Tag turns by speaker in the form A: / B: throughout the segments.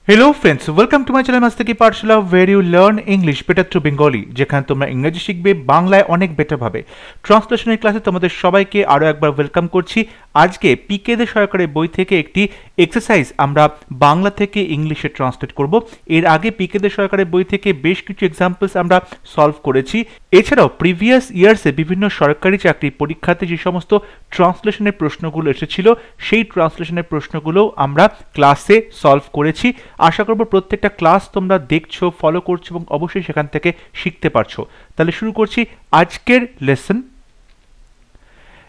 A: Hello friends, welcome to my channel Mastaki Pathshala where you learn English better through Bengali যেখানে তোমরা ইংরেজি শিখবে বাংলায় অনেক বেটার ভাবে। ট্রান্সলেশনের ক্লাসে তোমাদের সবাইকে আরো একবার ওয়েলকাম করছি। আজকে পিকে দে সরকারের বই থেকে একটি এক্সারসাইজ আমরা বাংলা থেকে ইংলিশে ট্রান্সলেট করব। এর আগে পিকে দে সরকারের বই থেকে বেশ কিছু এক্সাম্পলস আমরা সলভ করেছি। এছাড়াও প্রিভিয়াস ইয়ার্সে বিভিন্ন সরকারি চাকরির পরীক্ষাতে যে সমস্ত ট্রান্সলেশনের প্রশ্নগুলো এসেছিল সেই ট্রান্সলেশনের প্রশ্নগুলো আমরা ক্লাসে সলভ করেছি। আশা করব প্রত্যেকটা ক্লাস তোমরা দেখছো, ফলো করছো এবং অবশ্যই সেখান থেকে শিখতে পারছো। তাহলে শুরু করছি আজকের লেসন।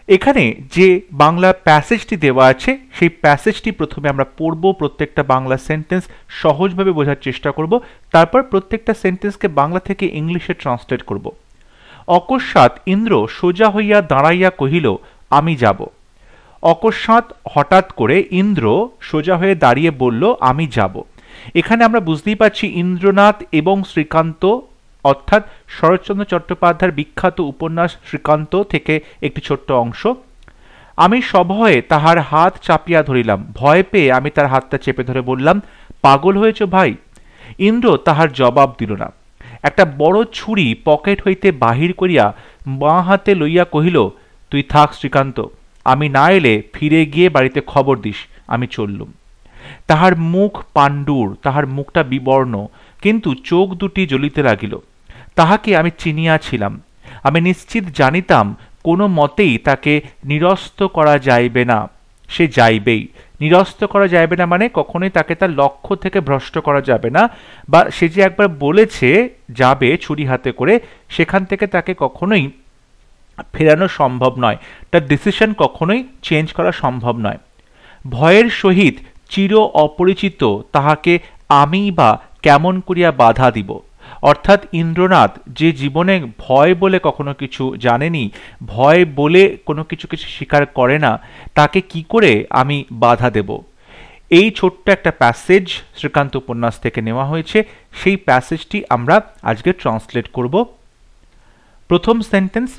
A: এখানে যে বাংলা প্যাসেজটি দেওয়া আছে সেই প্যাসেজটি প্রথমে আমরা পড়ব, প্রত্যেকটা বাংলা সেন্টেন্স সহজভাবে বোঝার চেষ্টা করব, তারপর প্রত্যেকটা সেন্টেন্সকে বাংলা থেকে ইংলিশে ট্রান্সলেট করব। অকস্মাৎ ইন্দ্র সোজা হইয়া দাঁড়াইয়া কহিল, আমি যাব। অকস্মাৎ হঠাৎ করে ইন্দ্র সোজা হয়ে দাঁড়িয়ে বলল, আমি যাব। এখানে আমরা বুঝতেই পারছি ইন্দ্রনাথ এবং শ্রীকান্ত অর্থাৎ শরৎচন্দ্র চট্টোপাধ্যায়ের বিখ্যাত উপন্যাস শ্রীকান্ত থেকে একটি ছোট্ট অংশ। আমি সভয়ে তাহার হাত চাপিয়া ধরিলাম। ভয় পেয়ে আমি তার হাতটা চেপে ধরে বললাম, পাগল হয়েছ ভাই? ইন্দ্র তাহার জবাব দিল না। একটা বড় ছুরি পকেট হইতে বাহির করিয়া বাঁ হাতে লইয়া কহিল, তুই থাক শ্রীকান্ত, আমি না এলে ফিরে গিয়ে বাড়িতে খবর দিস। আমি চললুম। তাহার মুখ পাণ্ডুর, তাহার মুখটা বিবর্ণ, কিন্তু চোখ দুটি জ্বলিতে লাগিল। তাহাকে আমি চিনিয়াছিলাম। আমি নিশ্চিত জানিতাম কোনো মতেই তাকে নিরস্ত করা যাইবে না। সে যাইবেই। নিরস্ত করা যাইবে না মানে কখনোই তাকে তার লক্ষ্য থেকে ভ্রষ্ট করা যাবে না, বা সে যে একবার বলেছে যাবে ছুরি হাতে করে, সেখান থেকে তাকে কখনোই ফেরানো সম্ভব নয়। তার ডিসিশন কখনোই চেঞ্জ করা সম্ভব নয়। ভয়ের সহিত চির অপরিচিত তাহাকে আমি বা কেমন করিয়া বাধা দিব? অর্থাৎ ইন্দ্রনাথ যে জীবনে ভয় বলে কখনো কিছু জানেনি, ভয় বলে কোনো কিছু স্বীকার করে না, তাকে কি করে আমি বাধা দেব? এই ছোট্ট একটা প্যাসেজ শ্রীকান্ত উপন্যাস থেকে নেওয়া হয়েছে। সেই প্যাসেজটি আমরা আজকে ট্রান্সলেট করব। প্রথম সেন্টেন্স,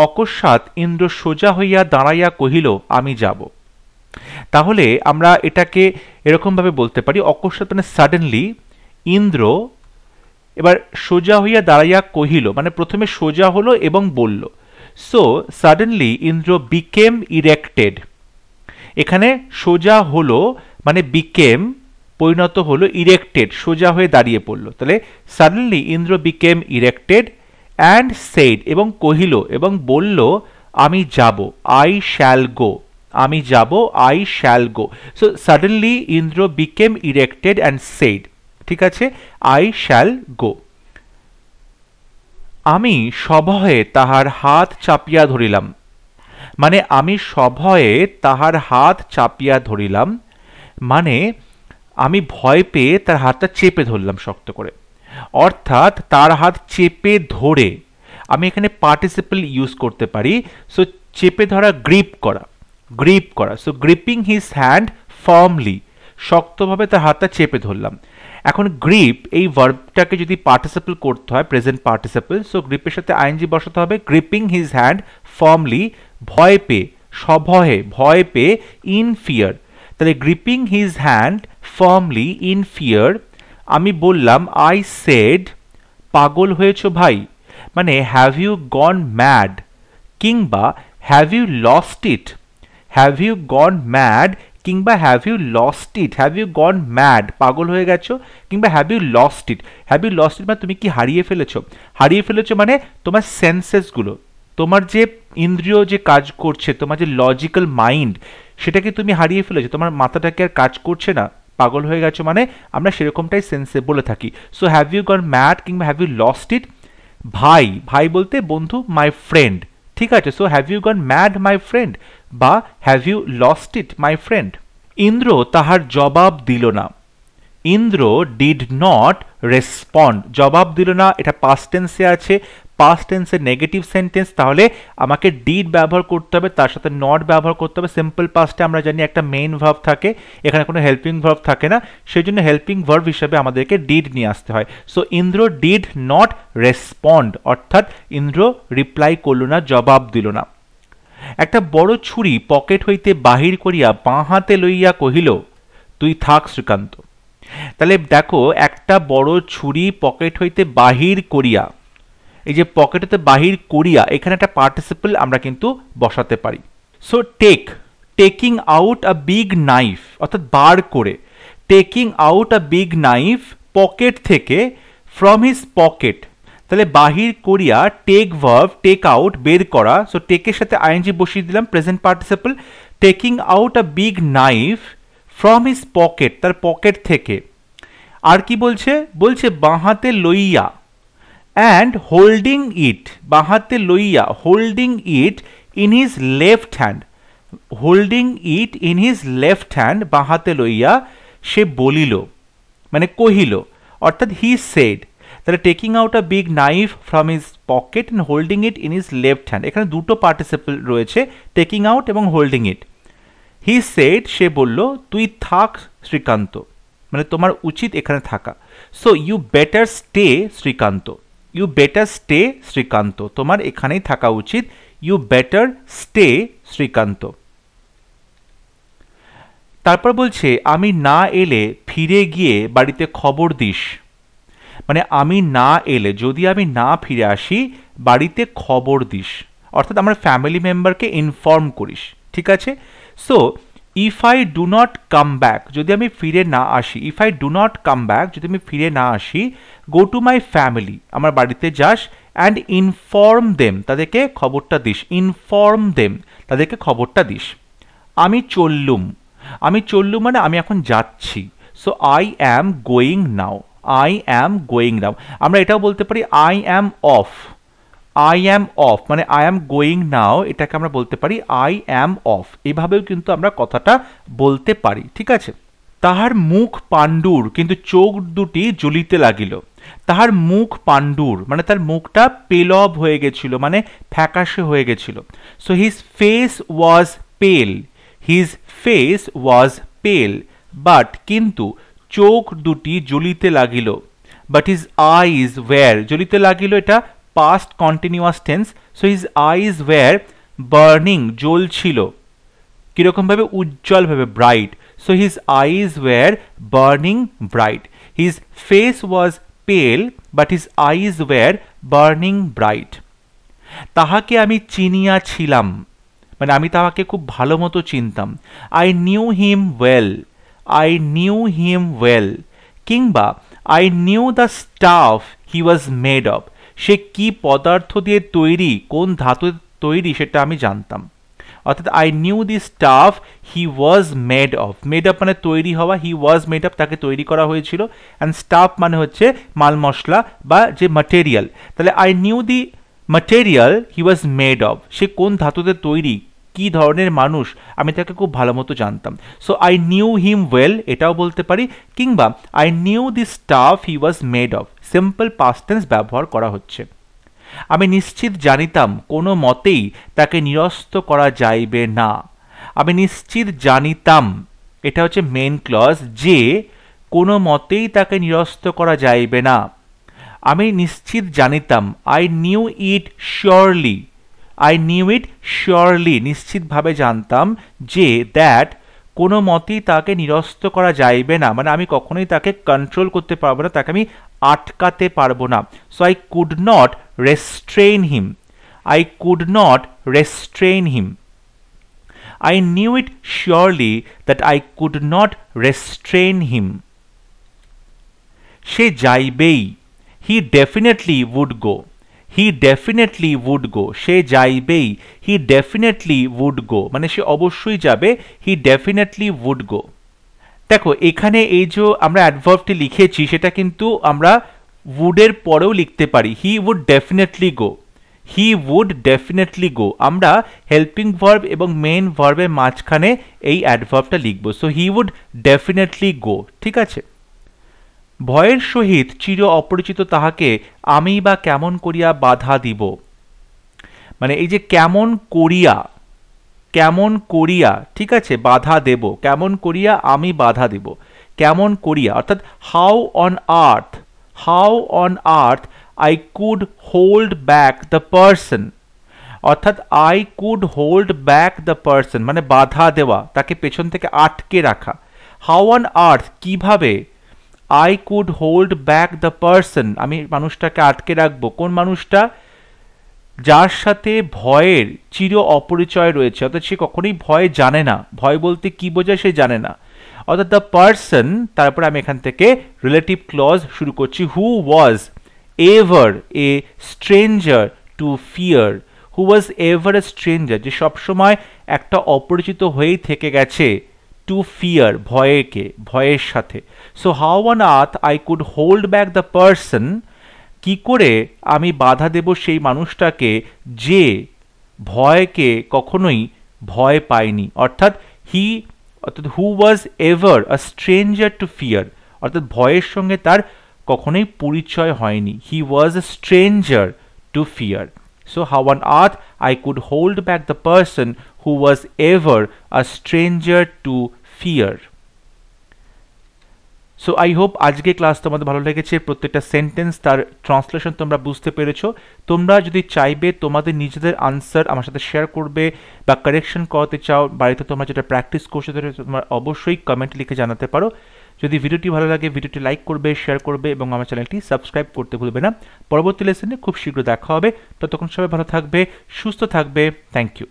A: অকস্মাৎ ইন্দ্র সোজা হইয়া দাঁড়াইয়া কহিল, আমি যাব। তাহলে আমরা এটাকে এরকমভাবে বলতে পারি, অকস্মাৎ মানে সাডেনলি ইন্দ্র, এবার সোজা হইয়া দাঁড়াইয়া কহিল মানে প্রথমে সোজা হলো এবং বলল। So suddenly Indra became erected. এখানে সোজা হলো মানে বিকেম পরিণত হলো ইরেক্টেড, সোজা হয়ে দাঁড়িয়ে পড়লো। তাহলে suddenly Indra became erected and said এবং কহিল এবং বলল, আমি যাব, আই শ্যাল গো। আমি যাব, I shall go. So suddenly Indra became erected and said, ঠিক আছে, আই শ্যাল গো। আমি সভয়ে তাহার হাত চাপিয়া ধরিলাম মানে আমি সভয়ে তাহার হাত চাপিয়া ধরিলাম মানে আমি ভয় পেয়ে তার হাতটা চেপে ধরলাম শক্ত করে, অর্থাৎ তার হাত চেপে ধরে। আমি এখানে পার্টিসিপল ইউজ করতে পারি। সো চেপে ধরা, গ্রিপ করা, গ্রিপ করা। So gripping his hand firmly, শক্তভাবে তার হাতটা চেপে ধরলাম। এখন গ্রিপ এই ভার্বটাকে যদি পার্টিসিপল করতে হয়, প্রেজেন্ট পার্টিসিপল, সো গ্রিপের সাথে আইএনজি বসাতে হবে। গ্রিপিং হিজ হ্যান্ড ফার্মলি, ভয় পেয়ে, সভয়ে, ভয় পেয়ে, ইন ফিয়ার। তাহলে gripping his hand firmly in fear আমি বললাম, আই সেড, পাগল হয়েছ ভাই মানে হ্যাভ ইউ গন ম্যাড, কিংবা have you lost it. Have you gone mad কিংবা have you lost it, have you gone mad পাগল হয়ে গেছো, কিংবা have you lost it. Have you lost it মানে তুমি কি হারিয়ে ফেলেছো? হারিয়ে ফেলেছো মানে তোমার সেন্সেসগুলো, তোমার যে ইন্দ্রিয় যে কাজ করছে, তোমার যে লজিক্যাল মাইন্ড, সেটাকে তুমি হারিয়ে ফেলেছো, তোমার মাথাটাকে আর কাজ করছে না। পাগল হয়ে গেছো মানে আমরা সেরকমটাই সেন্সে বলে থাকি। So have you gone mad কিংবা হ্যাভ ইউ লস্ট ইট। ভাই, ভাই বলতে বন্ধু, মাই ফ্রেন্ড, ঠিক আছে। So have you gone mad my friend বা have you lost it my friend. Indra তাহার জবাব দিল না। ইন্দ্র ডিড নট রেসপন্ড, জবাব দিল না, এটা পাস্ট টেন্সে আছে। পাস্ট টেন্সের নেগেটিভ সেন্টেন্স, তাহলে আমাকে ডিড ব্যবহার করতে হবে, তার সাথে নট ব্যবহার করতে হবে। সিম্পল পাস্টে আমরা জানি একটা মেইন ভার্ব থাকে, এখানে কোনো হেল্পিং ভার্ব থাকে না, সেই জন্য হেল্পিং ভার্ব হিসেবে আমাদেরকে ডিড নিয়ে আসতে হয়। So Indra did not respond, অর্থাৎ ইন্দ্র রিপ্লাই করল না, জবাব দিল না। একটা বড় ছুরি পকেট হইতে বাহির করিয়া বাঁ হাতে লইয়া কহিল, তুই থাক শ্রীকান্ত। তাহলে দেখো, একটা বড় ছুরি পকেট হইতে বাহির করিয়া, এই যে পকেট হতে বাহির করিয়া, এখানে একটা পার্টিসিপল আমরা কিন্তু বসাতে পারি। So taking out a big knife, অর্থাৎ বার করে, taking out a big knife pocket থেকে, ফ্রম হিজ পকেট, তাহলে বাহির করিয়া, টেক ভার্ব টেক আউট বের করা, সো টেকের সাথে আইএনজি বসিয়ে দিলাম, present participle, taking out a big knife from his pocket, তার পকেট থেকে। আর কি বলছে, বলছে বাঁ হাতে লইয়া, অ্যান্ড হোল্ডিং ইট, বাঁ হাতে লইয়া, holding it in his left hand, holding it in his left hand, বাঁ হাতে লইয়া সে বলিল, মানে কহিল, অর্থাৎ হি সেড। তাহলে taking out a big knife from his pocket and holding it in his left hand, এখানে দুটো পার্টিসিপল রয়েছে, টেকিং আউট এবং হোল্ডিং ইট। হি সেড, সে বলল, তুই থাক শ্রীকান্ত, মানে তোমার উচিত এখানে থাকা। So you better stay Srikanta, you better stay Srikanta, তোমার এখানেই থাকা উচিত, ইউ বেটার স্টে শ্রীকান্ত। তারপর বলছে আমি না এলে ফিরে গিয়ে বাড়িতে খবর দিস, মানে আমি না এলে, যদি আমি না ফিরে আসি বাড়িতে খবর দিস, অর্থাৎ আমার ফ্যামিলি মেম্বারকে ইনফর্ম করিস, ঠিক আছে। So if I do not come back, যদি আমি ফিরে না আসি, if I do not come back, যদি আমি ফিরে না আসি, গো টু মাই ফ্যামিলি, আমার বাড়িতে যাস, অ্যান্ড ইনফর্ম দেম, তাদেরকে খবরটা দিস, ইনফর্ম দেম, তাদেরকে খবরটা দিস। আমি চললুম, আমি চললুম মানে আমি এখন যাচ্ছি, so I am going now, I am going now. আমরা এটাও বলতে পারি I am of, I am of মানে আই অ্যাম গোয়িং নাও, এটাকে আমরা বলতে পারি আই অ্যাম অফ, এভাবেও কিন্তু আমরা কথাটা বলতে পারি, ঠিক আছে। তাহার মুখ পাণ্ডুর কিন্তু চোখ দুটি জ্বলিতে লাগিল, তাহার মুখ পাণ্ডুর মানে তার মুখটা পেলব হয়ে গেছিল, মানে ফ্যাকাশে হয়ে গেছিল। সো হিজ ফেস ওয়াজ পেল, his face was pale, but কিন্তু চোখ দুটি জ্বলিতে লাগিল, বাট হিজ আইজ ওয়্যার, জ্বলিতে লাগিল এটা past continuous tense, so his eyes were burning, জ্বলছিল, কিরকমভাবে, উজ্জ্বলভাবে, bright, so his eyes were burning bright, his face was pale but his eyes were burning bright. তাহাকে আমি চিনিয়াছিলাম, মানে আমি তাহাকে খুব ভালো মতো চিনতাম, I knew him well, I knew him well, কিংবা I knew the stuff he was made of, সে কি পদার্থ দিয়ে তৈরি, কোন ধাতু তৈরি সেটা আমি জানতাম, অর্থাৎ I knew the staff he was made of, made of মানে তৈরি হওয়া, হি ওয়াজ মেড অফ তাকে তৈরি করা হয়েছিল, অ্যান্ড স্টাফ মানে হচ্ছে মাল মশলা বা যে ম্যাটেরিয়াল, তাহলে I knew the material he was made of, সে কোন ধাতুতে তৈরি, কি ধরনের মানুষ, আমি তাকে খুব ভালো মতো জানতাম। So I knew him well এটাও বলতে পারি, কিংবা I knew the staff he was made of, simple past tense ব্যবহার করা হচ্ছে। আমি নিশ্চিত জানিতাম কোনো মতেই তাকে নিরস্ত করা যাইবে না, আমি নিশ্চিত জানিতাম, এটা হচ্ছে মেন ক্লজ, যে কোনো মতেই তাকে নিরস্ত করা যাইবে না। আমি নিশ্চিত জানিতাম, I knew it surely, I knew it surely, নিশ্চিতভাবে জানতাম, যে দ্যাট কোনো মতেই তাকে নিরস্ত করা যাইবে না, মানে আমি কখনোই তাকে কন্ট্রোল করতে পারবো না, তাকে আমি আটকাতে পারবো না। So I could not restrain him, I could not restrain him, I knew it surely that I could not restrain him. সে যাইবেই, he definitely would go, he definitely would go, সে যাইবেই, হি ডেফিনেটলি উড গো মানে সে অবশ্যই যাবে, হি definitely would গো। দেখো এখানে এই যে আমরা অ্যাডভার্বটি লিখেছি সেটা কিন্তু আমরা উডের পরেও লিখতে পারি, he would definitely go, he would definitely go, আমরা হেল্পিং ভার্ব এবং মেইন ভার্বের মাঝখানে এই অ্যাডভার্বটা লিখব। So he would definitely go, ঠিক আছে। ভয়ের সহিত চির অপরিচিত তাহাকে আমি বা কেমন করিয়া বাধা দিব, মানে এই যে কেমন করিয়া, কেমন করিয়া, ঠিক আছে, বাধা দেব, কেমন করিয়া আমি বাধা দেব, কেমন করিয়া অর্থাৎ how on earth, how on earth I could hold back the person, অর্থাৎ I could hold back the person মানে বাধা দেওয়া, তাকে পেছন থেকে আটকে রাখা। হাউ অন আর্থ কিভাবে, I could hold back the person, আমি মানুষটাকে আটকে রাখবো। কোন মানুষটা? যার সাথে ভয়ের চির অপরিচয় রয়েছে, অর্থাৎ সে কখনোই ভয় জানে না। ভয় বলতে কি বোঝায় সে জানে না। অর্থাৎ দ্য পার্সন, তারপরে আমি এখান থেকে রিলেটিভ ক্লজ শুরু করছি। Who was ever a stranger to fear, who was ever a stranger, যে সবসময় একটা অপরিচিত হয়েই থেকে গেছে, টু ফিয়ার ভয়কে, ভয়ের সাথে। So how on earth I could hold back the person, কি করে আমি বাধা দেব সেই মানুষটাকে যে ভয়কে কখনোই ভয় পায়নি। অর্থাৎ who was ever a stranger to fear, অর্থাৎ ভয়ের সঙ্গে তার কখনোই পরিচয় হয়নি। He was a stranger to fear. So how on earth I could hold back the person who was ever a stranger to fear. So I hope আজকে class তোমাদের ভালো লেগেছে। প্রত্যেকটা সেন্টেন্স তার ট্রান্সলেশন তোমরা বুঝতে পেরেছো। তোমরা যদি চাইবে তোমাদের নিজেদের আনসার আমার সাথে শেয়ার করবে বা কারেকশন করাতে চাও, বাড়িতে তোমরা যেটা প্র্যাকটিস করছো তোমরা অবশ্যই কমেন্ট লিখে জানাতে পারো। যদি ভিডিওটি ভালো লাগে ভিডিওটি লাইক করবে, শেয়ার করবে এবং আমার চ্যানেলটি সাবস্ক্রাইব করতে ভুলবে না। পরবর্তী লেসনে খুব শীঘ্র দেখা হবে। ততক্ষণ সবাই ভালো থাকবে, সুস্থ থাকবে। Thank you.